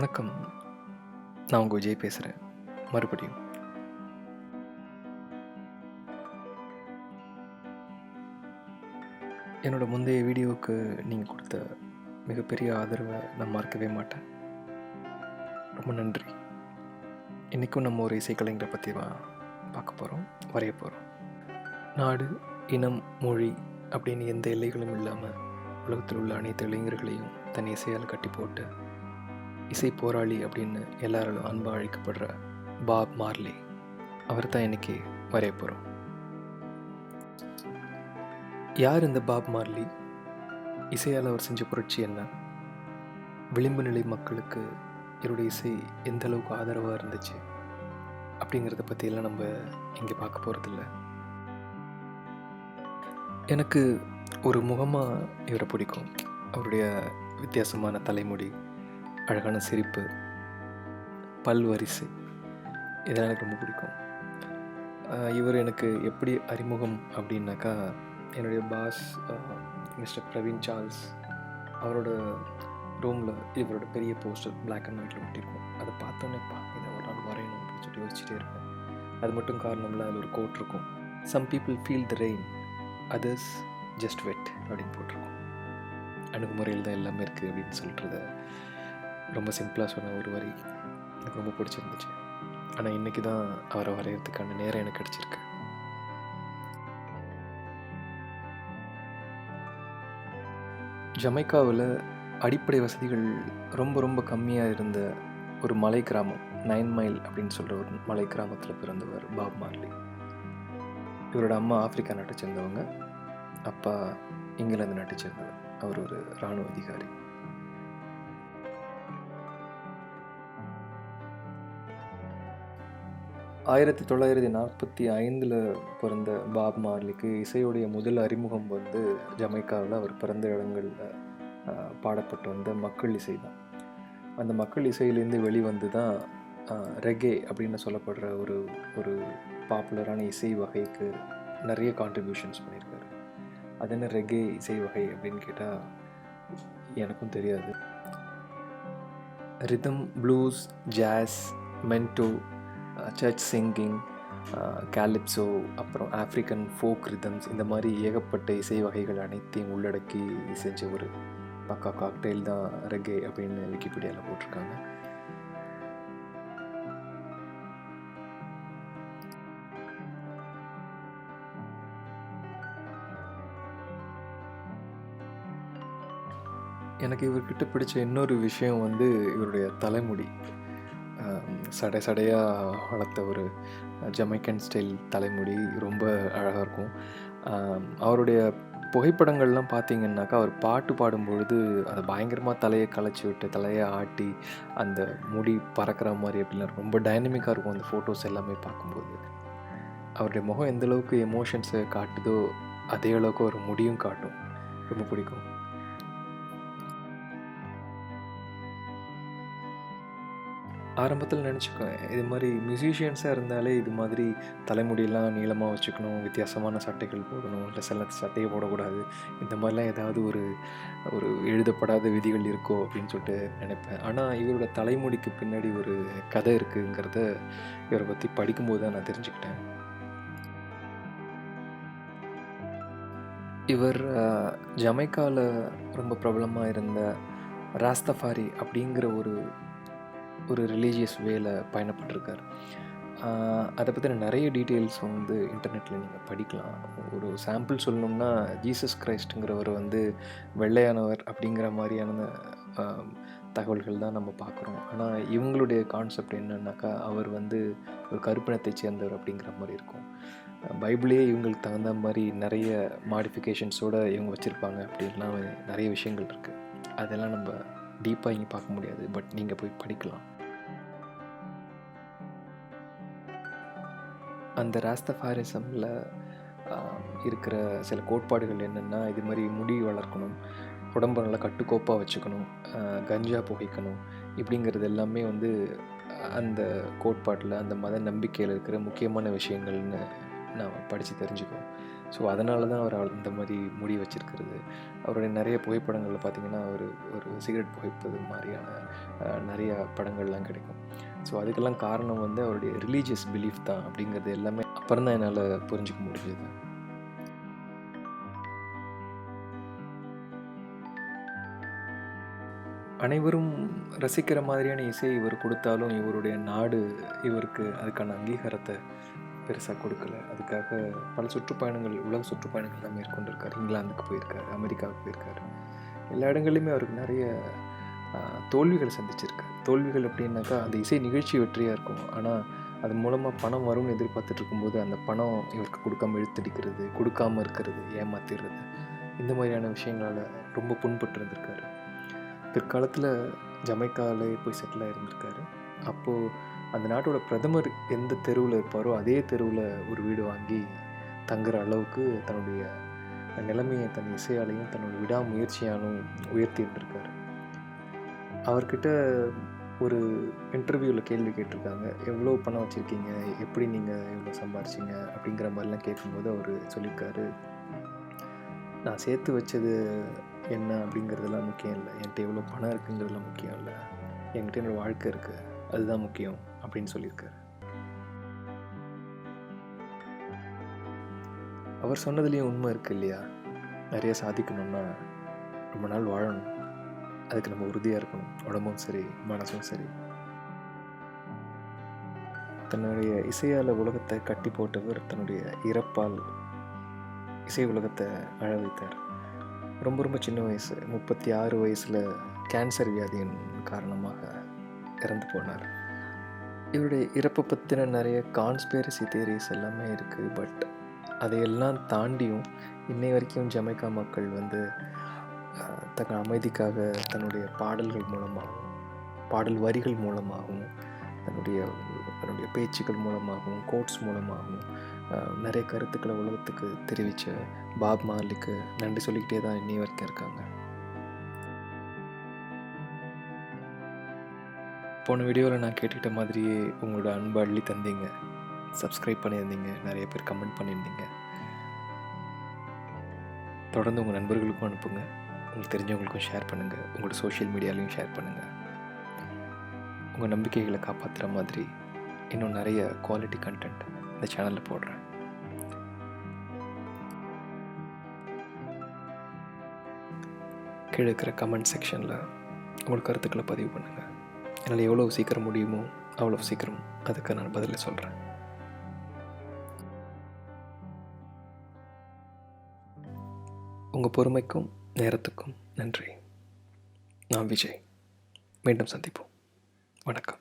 வணக்கம். நான் உங்கள் விஜய் பேசுகிறேன். மறுபடியும் என்னோடய முந்தைய வீடியோவுக்கு நீங்கள் கொடுத்த மிகப்பெரிய ஆதரவை நான் மறக்கவே மாட்டேன். ரொம்ப நன்றி. இன்றைக்கும் நம்ம ஒரு இசைக்கலைஞரை பற்றி பார்க்க போகிறோம், வரைய போகிறோம். நாடு, இனம், மொழி அப்படின்னு எந்த எல்லைகளும் இல்லாமல் உலகத்தில் உள்ள அனைத்து இளைஞர்களையும் தன் இசையால் கட்டி போட்டு இசை போராளி அப்படின்னு எல்லாராலும் அன்பாக அழைக்கப்படுற பாப் மார்லி, அவர் தான் இன்றைக்கி வரைய போகிறோம். யார் இந்த பாப் மார்லி? இசையால் அவர் செஞ்ச புரட்சி என்ன? விளிம்பு நிலை மக்களுக்கு இவருடைய இசை எந்த அளவுக்கு ஆதரவாக இருந்துச்சு அப்படிங்கிறத பற்றியெல்லாம் நம்ம இங்கே பார்க்க போகிறதில்ல. எனக்கு ஒரு முகமாக இவரை பிடிக்கும். அவருடைய வித்தியாசமான தலைமுடி, அழகான சிரிப்பு, பல் வரிசை, இதெல்லாம் எனக்கு ரொம்ப பிடிக்கும். இவர் எனக்கு எப்படி அறிமுகம் அப்படின்னாக்கா, என்னுடைய பாஸ் மிஸ்டர் பிரவீன் சார்ல்ஸ், அவரோட ரூமில் இவரோட பெரிய போஸ்டர் பிளாக் அண்ட் ஒயிட்டில் ஒட்டியிருக்கும். அதை பார்த்தோன்னேப்பா இதை ஒரு நாள் வரையணும் அப்படின்னு சொல்லிட்டு யோசிச்சுட்டே இருப்பேன். அது மட்டும் காரணம்ல அதில் ஒரு கோட் இருக்கும், some people feel the rain, others just wet அப்படின்னு போட்டிருக்கும். அணுகுமுறையில் தான் எல்லாமே இருக்குது அப்படின்னு சொல்கிறத ரொம்ப சிம்பிளாக சொன்ன ஒரு வரி எனக்கு ரொம்ப பிடிச்சிருந்துச்சு. ஆனால் இன்றைக்கி தான் அவரை வரைகிறதுக்கான நேரம் எனக்கு கிடச்சிருக்கு. ஜமைக்காவில் அடிப்படை வசதிகள் ரொம்ப ரொம்ப கம்மியாக இருந்த ஒரு மலை கிராமம், 9 மைல் அப்படின்னு சொல்கிற ஒரு மலை கிராமத்தில் பிறந்தவர் பாப் மார்லி. இவரோட அம்மா ஆப்பிரிக்கா நாட்டை சேர்ந்தவங்க, அப்பா இங்கிலாந்து நாட்டை சேர்ந்தவர். அவர் ஒரு இராணுவ அதிகாரி. ஆயிரத்தி 1945 பிறந்த பாப் மார்லிக்கு இசையுடைய முதல் அறிமுகம் ஜமைக்காவில் அவர் பிறந்த இடங்களில் பாடப்பட்டு வந்த மக்கள் இசை தான். அந்த மக்கள் இசையிலேருந்து வெளிவந்து தான் ரெகே அப்படின்னு சொல்லப்படுற ஒரு ஒரு பாப்புலரான இசை வகைக்கு நிறைய கான்ட்ரிபியூஷன்ஸ் பண்ணியிருக்காரு. அது என்ன ரெகே இசை வகை அப்படின்னு கேட்டால் எனக்கும் தெரியாது. ரிதம், ப்ளூஸ், ஜாஸ், மென்டோ, சர்ச் சிங்கிங், கேலிப்ஸோ, அப்புறம் ஆஃப்ரிக்கன் ஃபோக் ரிதம்ஸ், இந்த மாதிரி ஏகப்பட்ட இசை வகைகள் அனைத்தையும் உள்ளடக்கி செஞ்ச ஒரு பக்கா காக்டெயில் தான் ரெகே அப்படின்னு விக்கிபீடியாவில் போட்டிருக்காங்க. எனக்கு இவர்கிட்ட பிடிச்ச இன்னொரு விஷயம் இவருடைய தலைமுடி. சடையாக வளர்த்த ஒரு ஜமைக்கன் ஸ்டைல் தலைமுடி ரொம்ப அழகாக இருக்கும். அவருடைய புகைப்படங்கள்லாம் பார்த்திங்கன்னாக்கா, அவர் பாட்டு பாடும்பொழுது அதை பயங்கரமாக தலையை களைச்சி விட்டு தலையை ஆட்டி அந்த முடி பறக்கிற மாதிரி அப்படிலாம் ரொம்ப டைனமிக்காக இருக்கும் அந்த ஃபோட்டோஸ் எல்லாமே பார்க்கும்போது. அவருடைய முகம் எந்த அளவுக்கு எமோஷன்ஸை காட்டுதோ அதே அளவுக்கு ஒரு முடியும் காட்டும். ரொம்ப பிடிக்கும். ஆரம்பத்தில் நினச்சிக்குவேன், இது மாதிரி மியூசிஷியன்ஸாக இருந்தாலே இது மாதிரி தலைமுடியெல்லாம் நீளமாக வச்சுக்கணும், வித்தியாசமான சட்டைகள் போடணும், இல்லை சில சட்டையை போடக்கூடாது, இந்த மாதிரிலாம் ஏதாவது ஒரு ஒரு எழுதப்படாத விதிகள் இருக்கோ அப்படின்னு சொல்லிட்டு நினைப்பேன். ஆனால் இவரோட தலைமுடிக்கு பின்னாடி ஒரு கதை இருக்குங்கிறத இவரை பற்றி படிக்கும்போது தான் நான் தெரிஞ்சுக்கிட்டேன். இவர் ஜமைக்காவில் ரொம்ப பிரபலமாக இருந்த ராஸ்தஃபாரி அப்படிங்கிற ஒரு ரிலீஜியஸ் வேல பயணப்பட்டிருக்கார். அதை பற்றின நிறைய டீட்டெயில்ஸ் இன்டர்நெட்டில் நீங்கள் படிக்கலாம். ஒரு சாம்பிள் சொல்லணும்னா, ஜீசஸ் கிரைஸ்ட்டுங்கிறவர் வெள்ளையானவர் அப்படிங்கிற மாதிரியான தகவல்கள் தான் நம்ம பார்க்குறோம். ஆனால் இவங்களுடைய கான்செப்ட் என்னன்னாக்கா, அவர் ஒரு கருப்பினத்தை சேர்ந்தவர் அப்படிங்கிற மாதிரி இருக்கும். பைபிளே இவங்களுக்கு தகுந்த மாதிரி நிறைய மாடிஃபிகேஷன்ஸோடு இவங்க வச்சுருப்பாங்க. அப்படின்லாம் நிறைய விஷயங்கள் இருக்குது. அதெல்லாம் நம்ம டீப்பாக இங்கே பார்க்க முடியாது, பட் நீங்கள் போய் படிக்கலாம். அந்த ராஸ்தஃபாரிசமில் இருக்கிற சில கோட்பாடுகள் என்னென்னா, இது மாதிரி முடி வளர்க்கணும், உடம்பை நல்லா கட்டுக்கோப்பாக வச்சுக்கணும், கஞ்சா புகைக்கணும், இப்படிங்கிறது எல்லாமே அந்த கோட்பாட்டில், அந்த மத நம்பிக்கையில் இருக்கிற முக்கியமான விஷயங்கள்னு நான் படித்து தெரிஞ்சுக்குவேன். ஸோ அதனால தான் அவர் இந்த மாதிரி முடி வச்சுருக்கிறது. அவருடைய நிறைய புகைப்படங்களில் பார்த்திங்கன்னா ஒரு சிகரெட் புகைப்பது மாதிரியான நிறையா படங்கள்லாம் கிடைக்கும். ஸோ அதுக்கெல்லாம் காரணம் வந்து அவருடைய ரிலீஜியஸ் பிலீஃப் தான் அப்படிங்கிறது எல்லாமே அப்புறம் தான் என்னால் புரிஞ்சிக்க முடிஞ்சது. அனைவரும் ரசிக்கிற மாதிரியான இசை இவர் கொடுத்தாலும் இவருடைய நாடு இவருக்கு அதுக்கான அங்கீகாரத்தை பெருசாக கொடுக்கல. அதுக்காக பல சுற்றுப்பயணங்கள், உலக சுற்றுப்பயணங்கள்லாம் மேற்கொண்டிருக்கார். இங்கிலாந்துக்கு போயிருக்காரு, அமெரிக்காவுக்கு போயிருக்காரு. எல்லா இடங்கள்லையுமே அவருக்கு நிறைய தோல்விகளை சந்திச்சிருக்காரு. தோல்விகள் அப்படின்னாக்கா அந்த இசை நிகழ்ச்சி வெற்றியாக இருக்கும், ஆனால் அதன் மூலமாக பணம் வரும்னு எதிர்பார்த்துட்டு இருக்கும்போது அந்த பணம் இவருக்கு கொடுக்காம இழுத்தடிக்கிறது, கொடுக்காமல் இருக்கிறது, ஏமாத்திடுறது, இந்த மாதிரியான விஷயங்களால் ரொம்ப புண்பட்டு இருந்திருக்காரு. பிற்காலத்தில் ஜமைக்காவிலே போய் செட்டில் ஆகியிருந்திருக்காரு. அப்போது அந்த நாட்டோட பிரதமர் எந்த தெருவில் இருப்பாரோ அதே தெருவில் ஒரு வீடு வாங்கி தங்குற அளவுக்கு தன்னுடைய நிலைமையை தன் இசையாலையும் தன்னோட விடாமுயற்சியாலும் உயர்த்தி இருந்திருக்காரு. அவர்கிட்ட ஒரு இன்டர்வியூவில் கேள்வி கேட்டிருக்காங்க, எவ்வளோ பணம் வச்சுருக்கீங்க, எப்படி நீங்கள் எவ்வளோ சம்பாரிச்சிங்க அப்படிங்கிற மாதிரிலாம் கேட்கும்போது அவர் சொல்லியிருக்காரு, நான் சேர்த்து வச்சது என்ன அப்படிங்கிறதெல்லாம் முக்கியம் இல்லை, என்கிட்ட எவ்வளோ பணம் இருக்குங்கிறதுலாம் முக்கியம் இல்லை, என்கிட்ட என்னோடய வாழ்க்கை இருக்குது, அதுதான் முக்கியம் அப்படின்னு சொல்லியிருக்காரு. அவர் சொன்னதுலேயும் உண்மை இருக்குது இல்லையா? நிறைய சாதிக்கணும்னா ரொம்ப நாள் வாழணும், அதுக்கு நம்ம உறுதியாக இருக்கணும், உடம்பும் சரி மனசும் சரி. தன்னுடைய இசையால் உலகத்தை கட்டி போட்டவர் தன்னுடைய இறப்பால் இசை உலகத்தை அழ வைத்தார். ரொம்ப ரொம்ப சின்ன வயசு, 36 வயசில் கேன்சர் வியாதியின் காரணமாக இறந்து போனார். இவருடைய இறப்பை பற்றின நிறைய கான்ஸ்பிரசி தியரிஸ் எல்லாமே இருக்குது. பட் அதையெல்லாம் தாண்டியும் இன்னை வரைக்கும் ஜமைக்கா மக்கள் வந்து தன் அமைதிக்காக தன்னுடைய பாடல்கள் மூலமாகவும், பாடல் வரிகள் மூலமாகவும், தன்னுடைய பேச்சுக்கள் மூலமாகவும், கோட்ஸ் மூலமாகவும் நிறைய கருத்துக்களை உலகத்துக்கு தெரிவித்த பாப் மார்லிக்கு நன்றி சொல்லிக்கிட்டே தான் இன்னை வரைக்கும் இருக்காங்க. போன வீடியோவில் நான் கேட்டுக்கிட்ட மாதிரியே உங்களோட அன்பு அள்ளி தந்தீங்க, சப்ஸ்கிரைப் பண்ணியிருந்தீங்க, நிறைய பேர் கமெண்ட் பண்ணியிருந்தீங்க. தொடர்ந்து உங்கள் நண்பர்களுக்கும் அனுப்புங்க, உங்களுக்கு தெரிஞ்சவங்களுக்கும் ஷேர் பண்ணுங்கள், உங்களோட சோஷியல் மீடியாலையும் ஷேர் பண்ணுங்கள். உங்கள் நம்பிக்கைகளை காப்பாற்றுற மாதிரி இன்னும் நிறைய குவாலிட்டி கண்டென்ட் இந்த சேனலில் போடுறேன். கீழே இருக்கிற கமெண்ட் செக்ஷனில் உங்கள் கருத்துக்களை பதிவு பண்ணுங்கள். என்னால் எவ்வளோ சீக்கிரம் முடியுமோ அவ்வளோ சீக்கிரம் அதுக்கு நான் பதில் சொல்கிறேன். உங்கள் பொறுமைக்கும் நேரத்துக்கும் நன்றி. நான் விஜய். மீண்டும் சந்திப்போம். வணக்கம்.